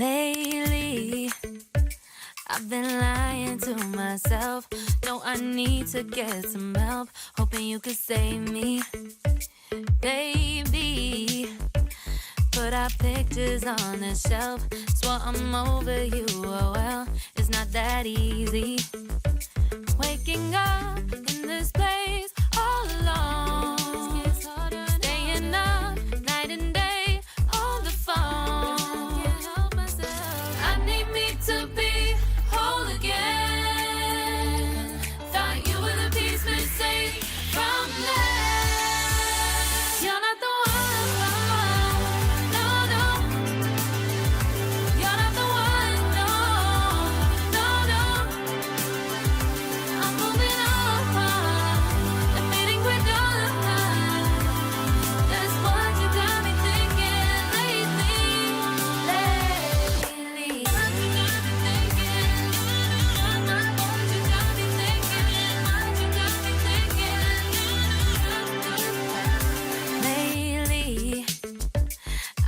Lately, I've been lying to myself. No, I need to get some help. Hoping you could save me, baby. Put our pictures on the shelf. Swore I'm over you, oh well, it's not that easy. Waking up in this place all alone. Staying up night and day on the phone. I need me to be whole again. Thought you were the piece missing from that. You're not the one, no, no. You're not the one, no, no, no. I'm moving on, admitting we're done. That's what you got me thinking lately. What you got me thinking? What you got me thinking? What you got me thinking? Lately,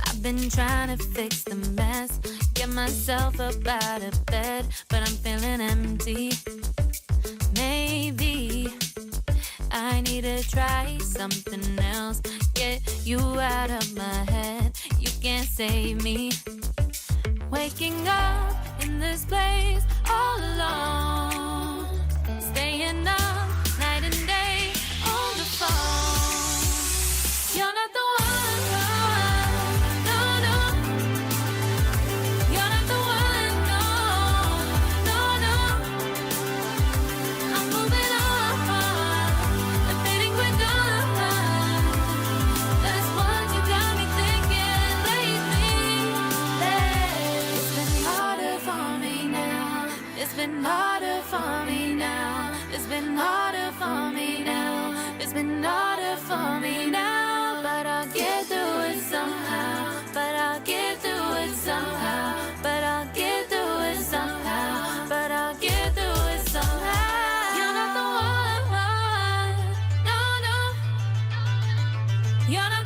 I've been trying to fix the mess, get myself up out of bed, but I'm feeling empty. Maybe I need to try something else. Get you out of my head, you can't save me. Waking up in this place all alone. Staying up night and day on the phone. You're not the one, no, no. You're not the one, no, no, no. I'm moving on, admitting we're done. That's what you got me thinking lately. It's been harder for me now. It's been harder for me now. It's been harder for me now. It's been harder for me now. But I'll get through it somehow. But I'll get through it somehow. But I'll get through it somehow. But I'll get through it somehow. You're not the one, no, no. You're not